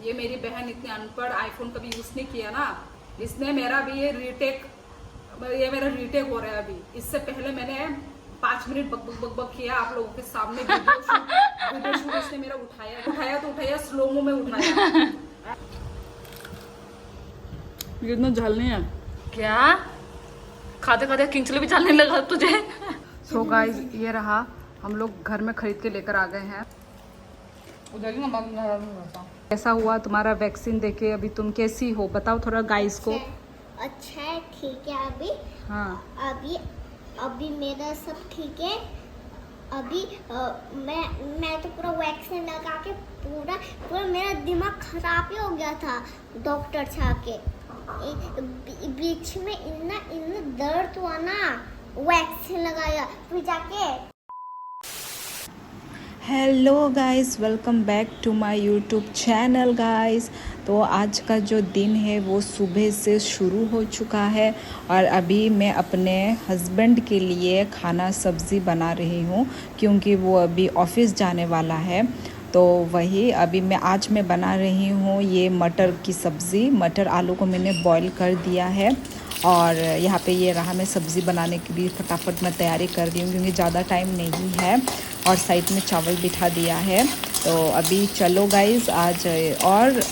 ये मेरी बहन इतनी अनपढ़, आईफोन कभी यूज नहीं किया ना, इसने मेरा भी ये मेरा रीटेक हो रहा है अभी। इससे पहले मैंने 5 मिनट बक बक बक बक किया आप लोगों के सामने, वीडियो शूट इसने मेरा उठाया स्लोमो में उठाया। ये इतना झल नहीं है क्या खाते खाते किंचले भी चलने लगा तुझे? सो गाइस ये रहा, हम लोग घर में खरीद के लेकर आ गए हैं। कैसा हुआ तुम्हारा वैक्सीन देके? अभी तुम कैसी हो बताओ थोड़ा गाइस को। अच्छा है, ठीक है। अभी हाँ अभी मेरा सब ठीक है। अभी मैं तो पूरा वैक्सीन लगा के पूरा पूरा मेरा दिमाग खराब ही हो गया था डॉक्टर से आके। बीच में इतना दर्द हुआ ना, वैक्सीन लगाया फिर जाके। Hello guys, welcome back to my YouTube channel guys. तो आज का जो दिन है वो सुबह से शुरू हो चुका है और अभी मैं अपने हस्बैंड के लिए खाना सब्ज़ी बना रही हूँ क्योंकि वो अभी ऑफिस जाने वाला है। तो वही अभी आज मैं बना रही हूँ ये मटर की सब्ज़ी। मटर आलू को मैंने बॉईल कर दिया है और यहाँ पे ये रहा, मैं सब्ज़ी बनाने के लिए फटाफट मैं तैयारी कर रही हूँ क्योंकि ज़्यादा टाइम नहीं है। और साइड में चावल बिठा दिया है। तो अभी चलो गाइस आज और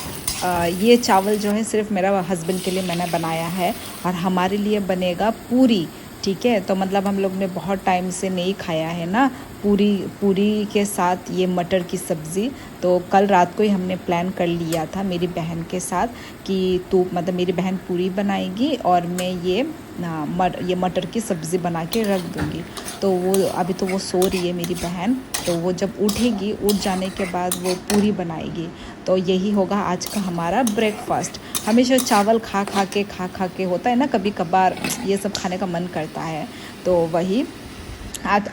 ये चावल जो है सिर्फ मेरा हस्बैंड के लिए मैंने बनाया है और हमारे लिए बनेगा पूरी। ठीक है, तो मतलब हम लोग ने बहुत टाइम से नहीं खाया है ना पूरी के साथ ये मटर की सब्ज़ी। तो कल रात को ही हमने प्लान कर लिया था मेरी बहन के साथ कि मतलब मेरी बहन पूरी बनाएगी और मैं ये मटर की सब्ज़ी बना के रख दूँगी। तो वो अभी तो वो सो रही है मेरी बहन, तो वो जब उठेगी, उठ जाने के बाद वो पूरी बनाएगी। तो यही होगा आज का हमारा ब्रेकफास्ट। हमेशा चावल खा खा के होता है ना, कभी कभार ये सब खाने का मन करता है। तो वही आज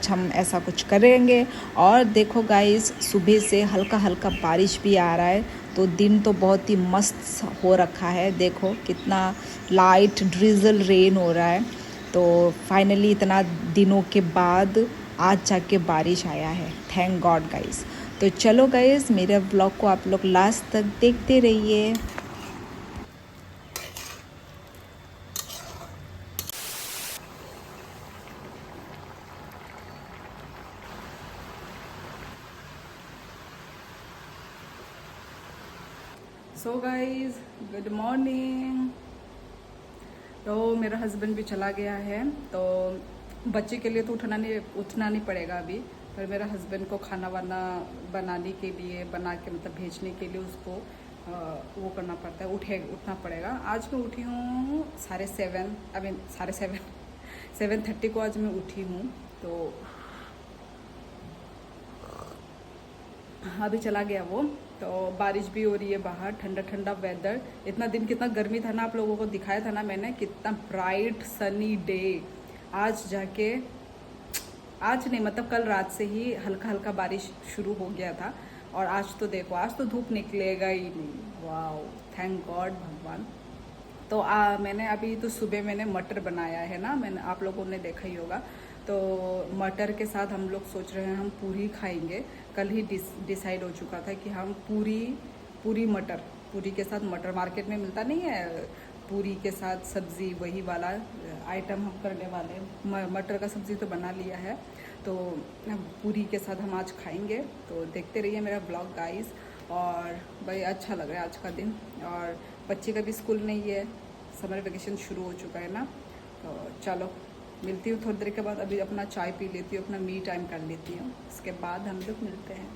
हम ऐसा कुछ करेंगे। और देखो गाइस, सुबह से हल्का हल्का बारिश भी आ रहा है, तो दिन तो बहुत ही मस्त हो रखा है। देखो कितना लाइट ड्रिजल रेन हो रहा है। तो फाइनली इतना दिनों के बाद आज जाके बारिश आया है, थैंक गॉड गाइस। तो चलो गाइस, मेरे ब्लॉग को आप लोग लास्ट तक देखते रहिए। So guys good morning. तो मेरा हस्बैंड भी चला गया है, तो बच्चे के लिए तो उठना नहीं पड़ेगा अभी, पर मेरा हस्बैंड को खाना वाना बनाने के लिए, बना के मतलब भेजने के लिए उसको वो करना पड़ता है, उठना पड़ेगा। आज मैं उठी हूँ 7:30 को आज मैं उठी हूँ। तो अभी चला गया वो। तो बारिश भी हो रही है बाहर, ठंडा ठंडा वेदर। इतना दिन कितना गर्मी था ना, आप लोगों को दिखाया था ना मैंने, कितना ब्राइट सनी डे। आज जाके आज नहीं मतलब कल रात से ही हल्का हल्का बारिश शुरू हो गया था और आज तो देखो, आज तो धूप निकलेगा ही नहीं। वाओ, थैंक गॉड भगवान। तो मैंने अभी तो सुबह मैंने मटर बनाया है ना, मैंने आप लोगों ने देखा ही होगा। तो मटर के साथ हम लोग सोच रहे हैं हम पूरी खाएंगे। कल ही डिसाइड हो चुका था कि हम पूरी के साथ मटर, मार्केट में मिलता नहीं है पूरी के साथ सब्ज़ी, वही वाला आइटम हम करने वाले हैं। मटर का सब्ज़ी तो बना लिया है, तो पूरी के साथ हम आज खाएंगे। तो देखते रहिए मेरा ब्लॉग गाइस। और भाई अच्छा लग रहा है आज का दिन। और बच्चे का भी स्कूल नहीं है, समर वेकेशन शुरू हो चुका है ना। तो चलो मिलती हूँ थोड़ी देर के बाद। अभी अपना चाय पी लेती हूँ, अपना मी टाइम कर लेती हूँ, उसके बाद हम लोग मिलते हैं।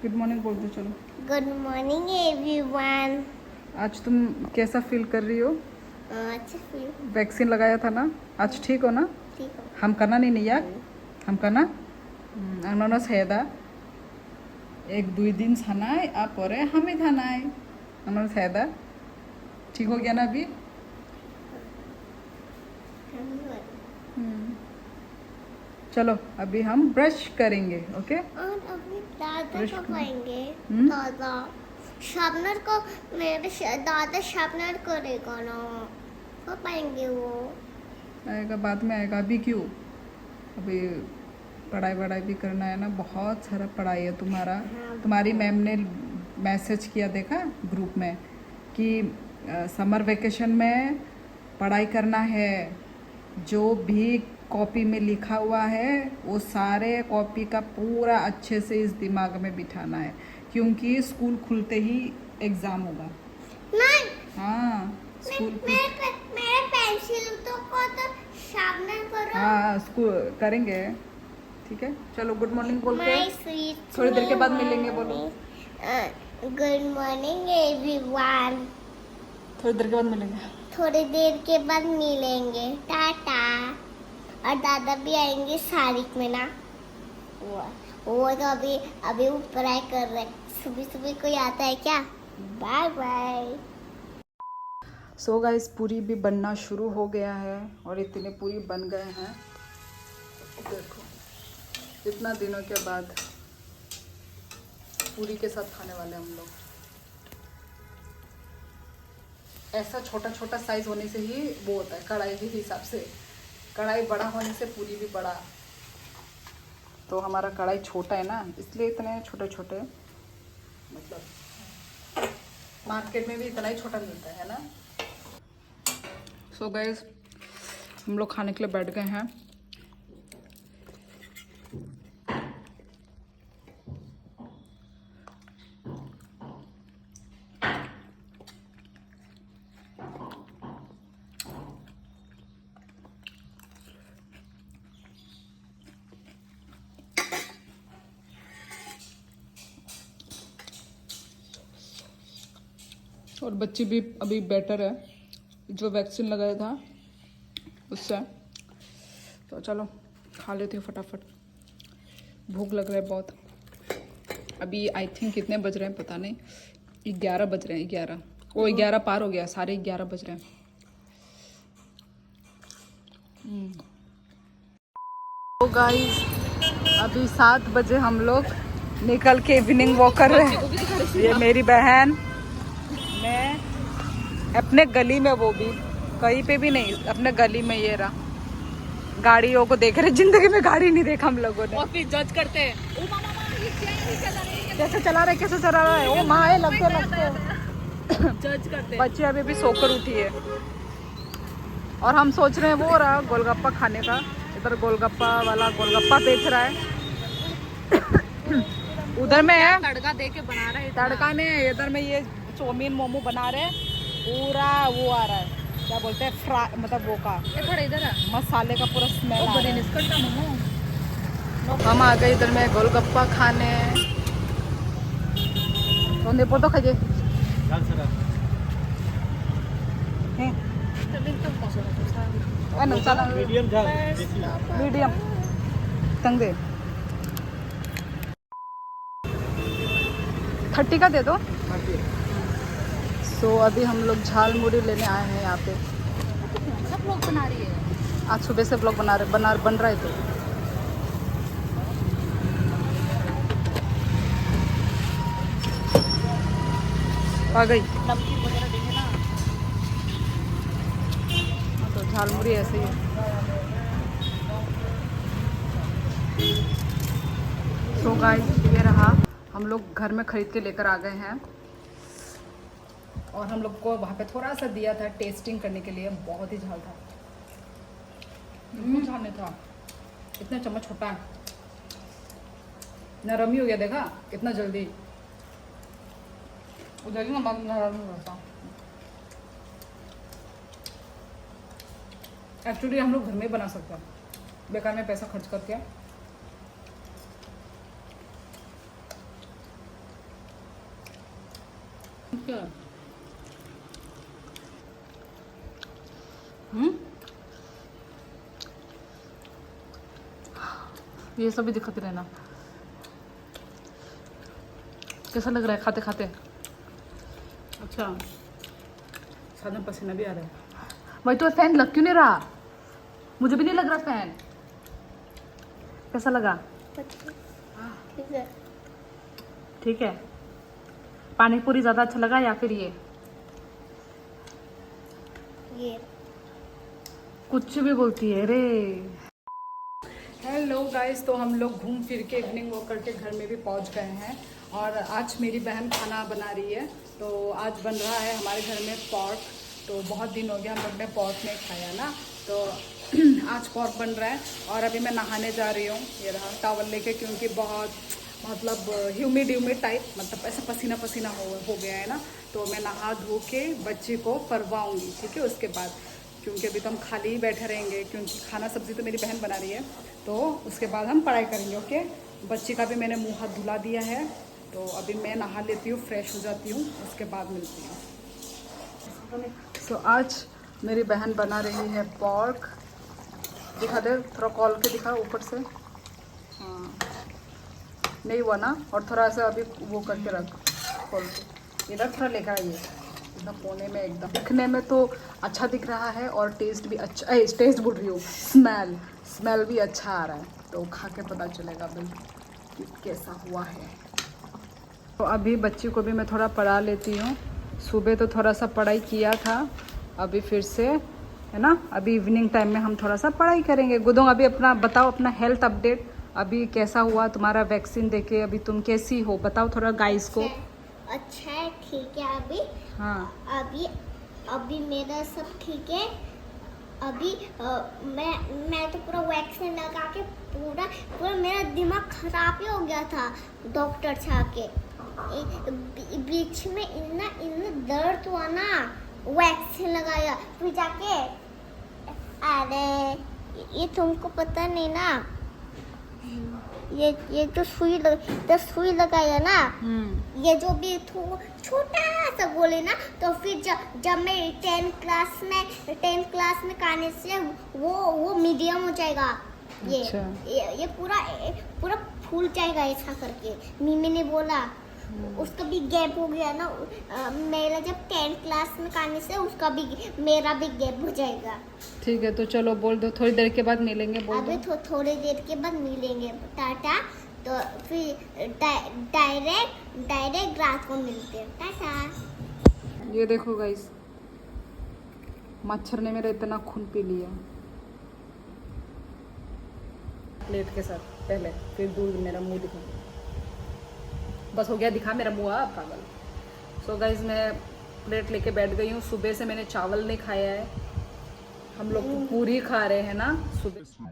गुड मॉर्निंग बोल दो चलो। Good morning everyone. आज तुम कैसा फील कर रही हो? अच्छा फील। वैक्सीन लगाया था ना, आज ठीक हो ना? ठीक हो। हम करना नहीं यार, हम करना अंगना सेदा एक दुई दिन छानाय आप परे हमें थानाय अंगना सेदा ठीक हो गया ना अभी? चलो अभी हम ब्रश करेंगे, ओके। और अभी दादा ब्रश कब करना। आएंगे? हम्म? दादा शार्पनर को दादा शार्पनर करेगा ना, कब आएंगे वो? आएगा, बाद में आएगा, अभी क्यों? अभी पढ़ाई वढ़ाई भी करना है ना, बहुत सारा पढ़ाई है तुम्हारा। तुम्हारी मैम ने मैसेज किया, देखा ग्रुप में कि समर वेकेशन में पढ़ाई करना है, जो भी कॉपी में लिखा हुआ है वो सारे कॉपी का पूरा अच्छे से इस दिमाग में बिठाना है, क्योंकि स्कूल खुलते ही एग्ज़ाम होगा। नहीं, हाँ स्कूल मेरे पेंसिल तो को तो शार्पनर करो। हाँ स्कूल करेंगे, ठीक है। चलो गुड मॉर्निंग बोल के My sweet थोड़ी देर के बाद मिलेंगे, बोलो। Good morning everyone. थोड़ी देर के बाद मिलेंगे। थोड़ी देर के बाद मिलेंगे, टाटा। और दादा भी आएंगे सारिक में ना, वो तो अभी वो पढ़ाई कर रहे। सुबह सुबह कोई आता है क्या? Bye bye. सो गाइस पूरी भी बनना शुरू हो गया है और इतने पूरी बन गए हैं, देखो इतना दिनों के बाद पूरी के साथ खाने वाले हम लोग। ऐसा छोटा छोटा साइज होने से ही वो होता है कढ़ाई के हिसाब से, कढ़ाई बड़ा होने से पूरी भी बड़ा। तो हमारा कढ़ाई छोटा है ना, इसलिए इतने छोटे छोटे, मतलब मार्केट में भी इतना ही छोटा मिलता है ना। सो गाइस हम लोग खाने के लिए बैठ गए हैं। और बच्ची भी अभी बेटर है, जो वैक्सीन लगाया था उससे। तो चलो खा लेते हैं फटाफट, भूख लग रहा है बहुत। अभी आई थिंक कितने बज रहे हैं पता नहीं, 11 बज रहे हैं, 11 वो 11 पार हो गया, साढ़े 11 बज रहे हैं। तो गाइस अभी 7 बजे हम लोग निकल के इवनिंग वॉक कर रहे हैं। ये मेरी बहन, मैं अपने गली में, वो भी कहीं पे भी नहीं, अपने गली में। ये रहा, गाड़ियों को देख रहे, जिंदगी में गाड़ी नहीं देखा हम लोगों ने। और फिर जज करते हैं, कैसे चला रहे, कैसे चला रहा है, ओ माँ है, लगते जज करते हैं। बच्ची अभी भी सोकर उठी है और हम सोच रहे हैं वो रहा गोलगप्पा खाने का। इधर गोलगप्पा वाला गोलगप्पा बेच रहा है, उधर में है तड़का दे के बना रहे हैं। तड़का ने, इधर में ये चाउमीन मोमो बना रहे हैं, पूरा वो आ रहा है, क्या बोलते हैं, फ्राई, मतलब वो का थोड़ा इधर है, मसाले का पूरा स्मेल आ रहा है। इसका मोमो। हम आ गए इधर में गोलगप्पा खाने। तो खाइए मीडियम तंग दे, 30 का दे दो। सो अभी हम लोग झाल मुड़ी लेने आए हैं यहाँ पे। सब लोग बना रही है, आज सुबह से ब्लॉग बन रहा है। तो आ गई, नमकीन वगैरह देंगे ना। तो झालमुड़ी ऐसे ही है। तो गाइस ये रहा, हम लोग घर में खरीद के लेकर आ गए हैं और हम लोग को वहाँ पे थोड़ा सा दिया था टेस्टिंग करने के लिए। बहुत ही झाल था, झाल नहीं था, इतना चम्मच छोटा है, नरम ही हो गया, देखा इतना जल्दी उधर ही नमक नरम हो रहता। एक्चुअली हम लोग घर में ही बना सकते हैं, बेकार में पैसा खर्च करके। क्या? ये सब भी दिखाते रहना। कैसा लग रहा है खाते खाते? अच्छा, साथ में पसीना भी आ रहा है। वही तो फैन लग क्यों नहीं रहा? मुझे भी नहीं लग रहा फैन। कैसा लगा? ठीक है। ठीक है। पानी पूरी ज्यादा अच्छा लगा या फिर ये? कुछ भी बोलती है रे। हेलो गाइस, तो हम लोग घूम फिर के इवनिंग वॉक करके घर में भी पहुंच गए हैं और आज मेरी बहन खाना बना रही है। तो आज बन रहा है हमारे घर में पॉर्क। तो बहुत दिन हो गया हम लोग ने पॉर्क नहीं खाया ना, तो आज पॉर्क बन रहा है। और अभी मैं नहाने जा रही हूँ, ये रहा टॉवल लेके, क्योंकि बहुत मतलब ह्यूमिड टाइप, मतलब ऐसा पसीना पसीना हो गया है ना। तो मैं नहा धो के बच्ची को परवाऊँगी, ठीक है, उसके बाद, क्योंकि अभी तो हम खाली ही बैठे रहेंगे, क्योंकि खाना सब्जी तो मेरी बहन बना रही है। तो उसके बाद हम पढ़ाई करेंगे। ओके, बच्ची का भी मैंने मुंह हाथ धुला दिया है। तो अभी मैं नहा लेती हूँ, फ्रेश हो जाती हूँ, उसके बाद मिलती हूँ। सो आज मेरी बहन बना रही है पॉर्क। दिखा दे, थोड़ा कॉल के दिखा ऊपर से। हाँ, नहीं हुआ ना, और थोड़ा सा अभी वो करके रख, खोल के इधर थोड़ा लेकर आइए, एकदम कोने में, एकदम दिखने में तो अच्छा दिख रहा है और टेस्ट भी अच्छा, टेस्ट बोल रही हूँ, स्मेल भी अच्छा आ रहा है। तो खा के पता चलेगा भाई कि कैसा हुआ है। तो अभी बच्ची को भी मैं थोड़ा पढ़ा लेती हूँ। सुबह तो थोड़ा सा पढ़ाई किया था, अभी फिर से, है ना। अभी इवनिंग टाइम में हम थोड़ा सा पढ़ाई करेंगे। गुदोंग, अभी अपना बताओ, अपना हेल्थ अपडेट, अभी कैसा हुआ तुम्हारा वैक्सीन देके, अभी तुम कैसी हो बताओ थोड़ा गाइस को। अच्छा है, ठीक है। अभी हाँ, अभी मेरा सब ठीक है। अभी मैं तो पूरा वैक्सीन लगा के पूरा मेरा दिमाग खराब ही हो गया था डॉक्टर साहब के। बीच में इतना दर्द हुआ ना, वैक्सीन लगाया फिर जाके। अरे ये तुमको पता नहीं ना, ये जो सुई लगाया ना, ये जो भी छोटा सा गोले ना, तो फिर जब मैं 10th क्लास में खाने से वो मीडियम हो जाएगा। ये पूरा फूल जाएगा ऐसा करके मिमी ने बोला। उसका भी गैप हो गया ना, मेरा जब 10th क्लास में खाने से उसका भी, मेरा भी गैप हो जाएगा। ठीक है, तो चलो बोल दो, थोड़ी देर के बाद मिलेंगे, बोल अभी दो। थोड़ी देर के बाद मिलेंगे, टाटा। तो फिर डायरेक्ट रात को मिलते हैं, टाटा। ये देखो गाइस, मच्छर ने मेरा इतना खून पी लिया प्लेट के साथ। पहले फिर दूर मेरा मुंह दिखा, बस हो गया, दिखा मेरा मुंह अब पागल। सो गाइस, मैं प्लेट लेके बैठ गई हूँ। सुबह से मैंने चावल नहीं खाया है, हम लोग तो पूरी खा रहे हैं ना सुबह।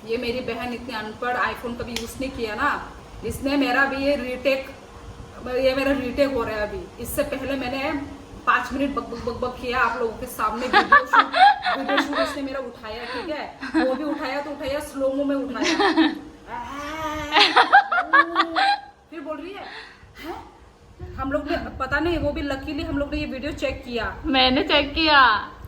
ये मेरी बहन इतनी अनपढ़, आईफोन कभी यूज नहीं किया ना, इसने मेरा भी ये मेरा रीटेक हो रहा है अभी। इससे पहले मैंने 5 मिनट बक किया आप लोगों के सामने, वीडियो शूट इसने मेरा उठाया, ठीक है, वो भी उठाया तो उठाया, स्लोमो में उठाया। फिर बोल रही है हम लोग ने, पता नहीं, वो भी लकीली हम लोग ने ये वीडियो चेक किया, मैंने चेक किया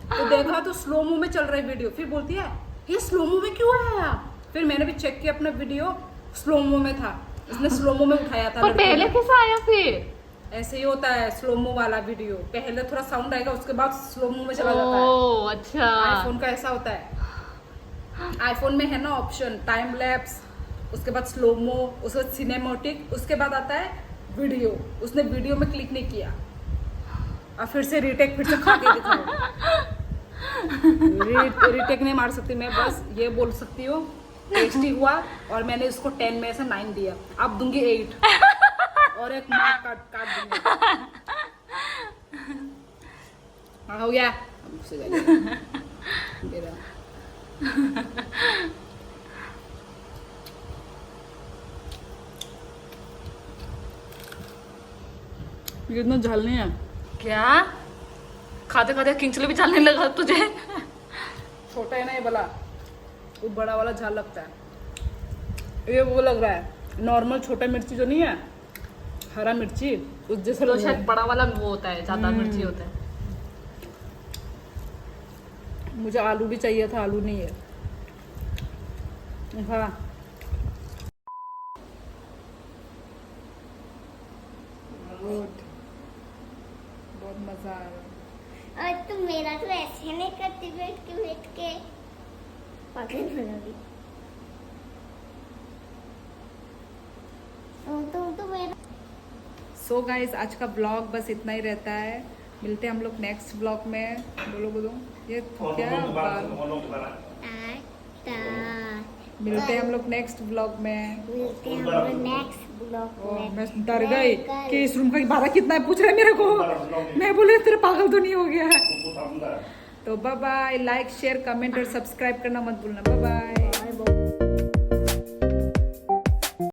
तो देखा तो स्लोमो में चल रहा है वीडियो। फिर बोलती है ये स्लोमो में क्यों आया? फिर मैंने भी चेक किया, अपना वीडियो स्लोमो में था, इसने स्लोमो में उठाया था। पर पहले कैसा आया फिर? ऐसे ही होता है स्लोमो वाला वीडियो, पहले थोड़ा साउंड आएगा, उसके बाद स्लोमो में चला जाता है। ओह अच्छा, आईफोन का ऐसा होता है। आईफोन में है ना ऑप्शन टाइम लैप्स, उसके बाद स्लोमो, उसके बाद सिनेमैटिक, उसके बाद आता है वीडियो। उसने वीडियो में क्लिक नहीं किया और फिर से रीटेक, फिर से खा के दिखाओ। रीटेक नहीं मार सकती मैं, बस ये बोल सकती हूँ टेस्टी हुआ, और मैंने इसको 10 में से 9 दिया, अब दूंगी 8 और एक मार्क काट दूंगी। हाँ हो गया, अब उससे मेरा ये इतना झाल नहीं है। क्या खाते खाते किंचले भी चलने लगा तुझे? छोटा है ना ये वाला, वो बड़ा वाला झाल लगता है। ये वो लग रहा है नॉर्मल छोटा मिर्ची जो नहीं है, हरा मिर्ची, उस जैसे तो शायद बड़ा वाला वो होता है, ज्यादा मिर्ची होता है। मुझे आलू भी चाहिए था, आलू नहीं है। वाह गुड, बहुत मजा आ रहा है। और तुम मेरा तो ऐसे नहीं करती बैठ के पागल हो रही। तुम तो मेरा सो गाइस आज का ब्लॉग बस इतना ही रहता है। मिलते हैं हम लोग नेक्स्ट ब्लॉग में। बोलो ये क्या मिलते हैं हम लोग नेक्स्ट ब्लॉग में। मिलते हैं हम लोग नेक्स्ट ब्लॉग में। मैं डर गई कि इस रूम का भाड़ा कितना है पूछ रहे मेरे को। मैं बोले तेरे पागल तो नहीं हो गया है। तो bye bye, like share comment और सब्सक्राइब करना मत भूलना। Bye bye.